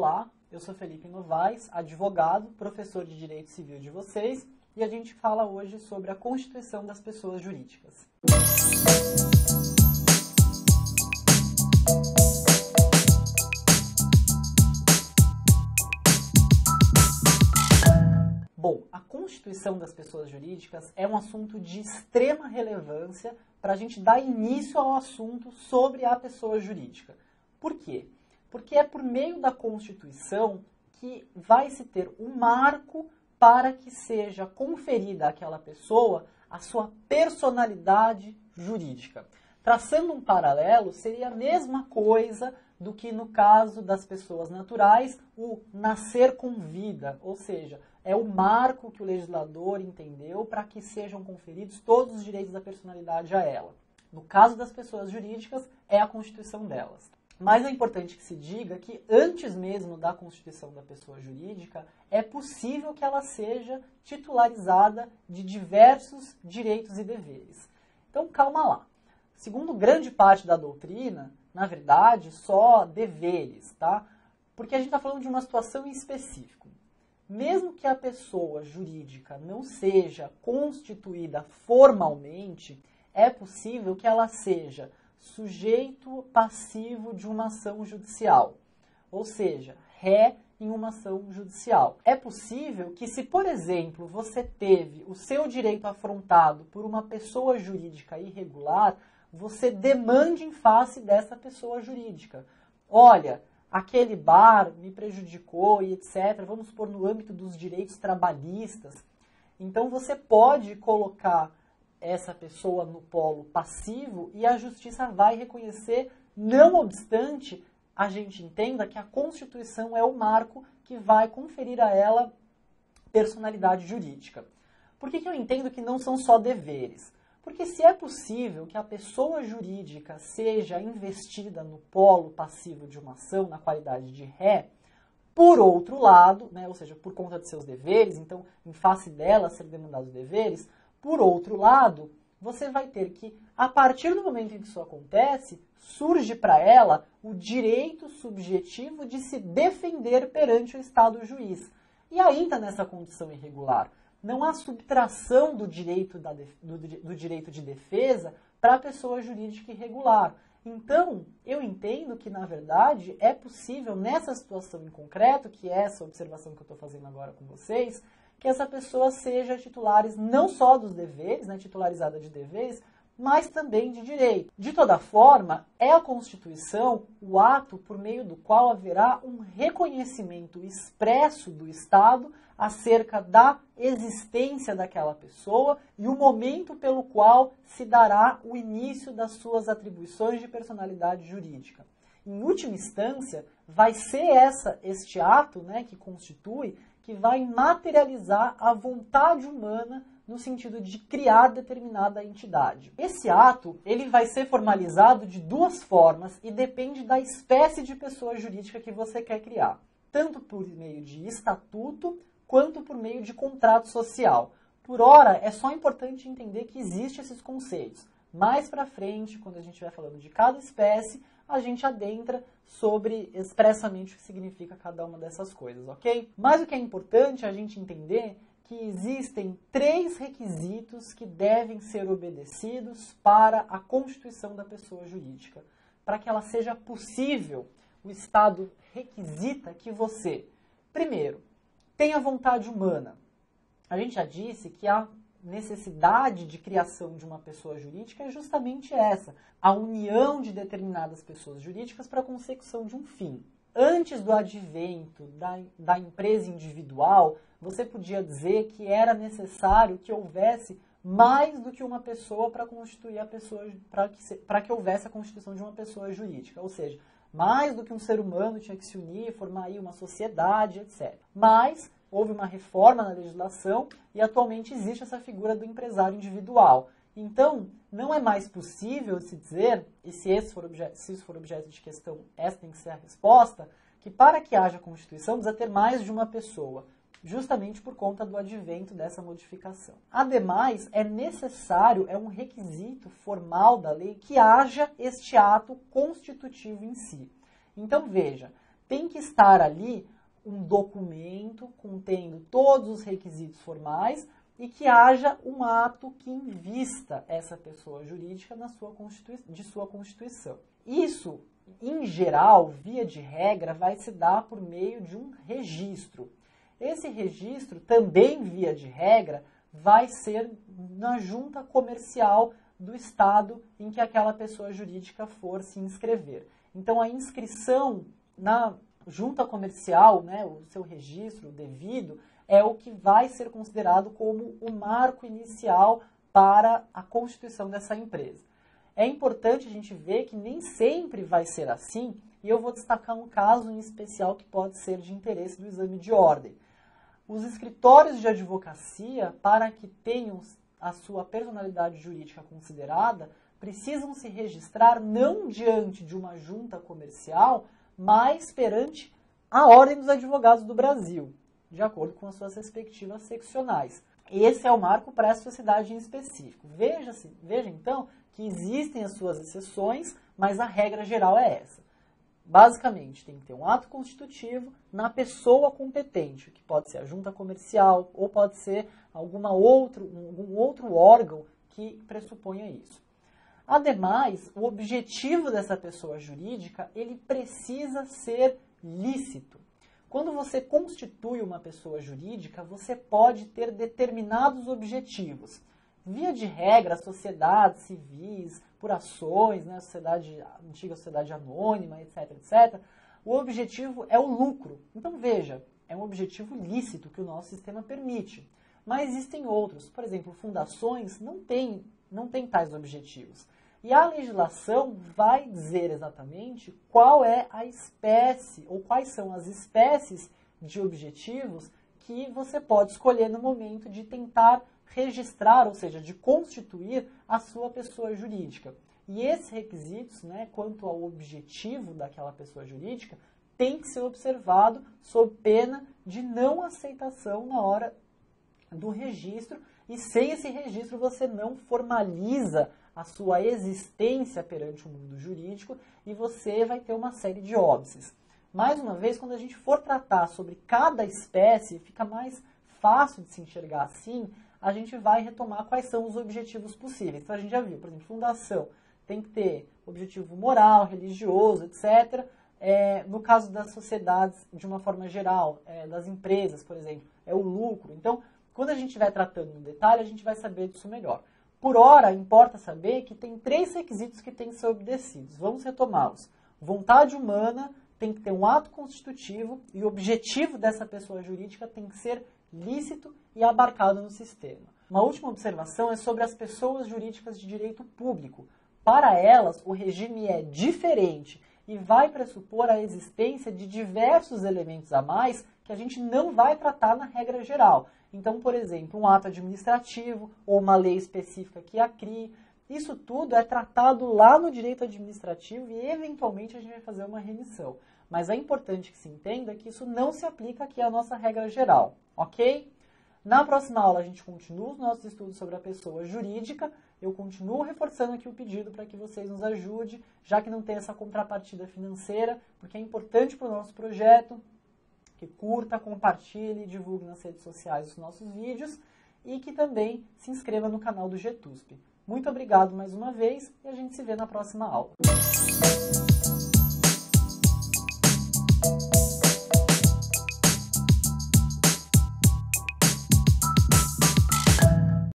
Olá, eu sou Felipe Novaes, advogado, professor de Direito Civil de vocês, e a gente fala hoje sobre a constituição das pessoas jurídicas. Bom, a constituição das pessoas jurídicas é um assunto de extrema relevância para a gente dar início ao assunto sobre a pessoa jurídica. Por quê? Porque é por meio da Constituição que vai se ter um marco para que seja conferida àquela pessoa a sua personalidade jurídica. Traçando um paralelo, seria a mesma coisa do que no caso das pessoas naturais, o nascer com vida, ou seja, é o marco que o legislador entendeu para que sejam conferidos todos os direitos da personalidade a ela. No caso das pessoas jurídicas, é a constituição delas. Mas é importante que se diga que antes mesmo da constituição da pessoa jurídica, é possível que ela seja titularizada de diversos direitos e deveres. Então, calma lá. Segundo grande parte da doutrina, na verdade, só deveres, tá? Porque a gente está falando de uma situação em específico. Mesmo que a pessoa jurídica não seja constituída formalmente, é possível que ela seja sujeito passivo de uma ação judicial, ou seja, ré em uma ação judicial. É possível que se, por exemplo, você teve o seu direito afrontado por uma pessoa jurídica irregular, você demande em face dessa pessoa jurídica. Olha, aquele bar me prejudicou e etc. Vamos pôr no âmbito dos direitos trabalhistas. Então você pode colocar essa pessoa no polo passivo e a justiça vai reconhecer, não obstante a gente entenda que a Constituição é o marco que vai conferir a ela personalidade jurídica. Por que eu entendo que não são só deveres? Porque se é possível que a pessoa jurídica seja investida no polo passivo de uma ação, na qualidade de ré, por outro lado, né, ou seja, por conta de seus deveres, então, em face dela ser demandados deveres, por outro lado, você vai ter que, a partir do momento em que isso acontece, surge para ela o direito subjetivo de se defender perante o Estado juiz. E ainda nessa condição irregular, não há subtração do direito, do direito de defesa para a pessoa jurídica irregular. Então, eu entendo que, na verdade, é possível, nessa situação em concreto, que é essa observação que eu estou fazendo agora com vocês, que essa pessoa seja titulares não só dos deveres, né, titularizada de deveres, mas também de direito. De toda forma, é a Constituição o ato por meio do qual haverá um reconhecimento expresso do Estado acerca da existência daquela pessoa e o momento pelo qual se dará o início das suas atribuições de personalidade jurídica. Em última instância, vai ser este ato, né, que constitui, que vai materializar a vontade humana no sentido de criar determinada entidade. Esse ato, ele vai ser formalizado de duas formas e depende da espécie de pessoa jurídica que você quer criar, tanto por meio de estatuto quanto por meio de contrato social. Por ora, é só importante entender que existem esses conceitos. Mais para frente, quando a gente estiver falando de cada espécie, a gente adentra sobre expressamente o que significa cada uma dessas coisas, ok? Mas o que é importante é a gente entender que existem 3 requisitos que devem ser obedecidos para a constituição da pessoa jurídica. Para que ela seja possível, o Estado requisita que você, primeiro, tenha vontade humana. A gente já disse que a necessidade de criação de uma pessoa jurídica é justamente essa, a união de determinadas pessoas jurídicas para a consecução de um fim. Antes do advento da empresa individual, você podia dizer que era necessário que houvesse mais do que uma pessoa para constituir a pessoa, para que houvesse a constituição de uma pessoa jurídica, ou seja, mais do que um ser humano tinha que se unir, formar aí uma sociedade, etc. Mas houve uma reforma na legislação e atualmente existe essa figura do empresário individual. Então, não é mais possível se dizer, e se isso for objeto de questão, essa tem que ser a resposta, que para que haja Constituição precisa ter mais de uma pessoa, justamente por conta do advento dessa modificação. Ademais, é necessário, é um requisito formal da lei que haja este ato constitutivo em si. Então, veja, tem que estar ali um documento contendo todos os requisitos formais e que haja um ato que invista essa pessoa jurídica de sua constituição. Isso, em geral, via de regra, vai se dar por meio de um registro. Esse registro, também via de regra, vai ser na junta comercial do estado em que aquela pessoa jurídica for se inscrever. Então, a inscrição na junta comercial, né, o seu registro devido, é o que vai ser considerado como o marco inicial para a constituição dessa empresa. É importante a gente ver que nem sempre vai ser assim, e eu vou destacar um caso em especial que pode ser de interesse do exame de ordem. Os escritórios de advocacia, para que tenham a sua personalidade jurídica considerada, precisam se registrar não diante de uma junta comercial, mas perante a Ordem dos Advogados do Brasil, de acordo com as suas respectivas seccionais. Esse é o marco para essa sociedade em específico. Veja então que existem as suas exceções, mas a regra geral é essa. Basicamente, tem que ter um ato constitutivo na pessoa competente, que pode ser a junta comercial ou pode ser algum outro órgão que pressuponha isso. Ademais, o objetivo dessa pessoa jurídica, ele precisa ser lícito. Quando você constitui uma pessoa jurídica, você pode ter determinados objetivos. Via de regra, sociedades civis, por ações, né, antiga sociedade anônima, etc., etc., o objetivo é o lucro. Então, veja, é um objetivo lícito que o nosso sistema permite. Mas existem outros. Por exemplo, fundações não têm tais objetivos. E a legislação vai dizer exatamente qual é a espécie, ou quais são as espécies de objetivos que você pode escolher no momento de tentar registrar, ou seja, de constituir a sua pessoa jurídica. E esses requisitos, né, quanto ao objetivo daquela pessoa jurídica, tem que ser observado sob pena de não aceitação na hora do registro, e sem esse registro você não formaliza a sua existência perante o mundo jurídico e você vai ter uma série de óbices. Mais uma vez, quando a gente for tratar sobre cada espécie, fica mais fácil de se enxergar assim, a gente vai retomar quais são os objetivos possíveis. Então a gente já viu, por exemplo, fundação tem que ter objetivo moral, religioso, etc. No caso das sociedades, de uma forma geral, das empresas, por exemplo, é o lucro. Então, quando a gente estiver tratando no detalhe, a gente vai saber disso melhor. Por hora, importa saber que tem 3 requisitos que têm que ser obedecidos. Vamos retomá-los. Vontade humana, tem que ter um ato constitutivo e o objetivo dessa pessoa jurídica tem que ser lícito e abarcado no sistema. Uma última observação é sobre as pessoas jurídicas de direito público. Para elas, o regime é diferente e vai pressupor a existência de diversos elementos a mais que a gente não vai tratar na regra geral. Então, por exemplo, um ato administrativo ou uma lei específica que a crie, isso tudo é tratado lá no direito administrativo e, eventualmente, a gente vai fazer uma remissão. Mas é importante que se entenda que isso não se aplica aqui à nossa regra geral, ok? Na próxima aula, a gente continua os nossos estudos sobre a pessoa jurídica. Eu continuo reforçando aqui o pedido para que vocês nos ajudem, já que não tem essa contrapartida financeira, porque é importante para o nosso projeto, que curta, compartilhe e divulgue nas redes sociais os nossos vídeos e que também se inscreva no canal do GETUSP. Muito obrigado mais uma vez e a gente se vê na próxima aula.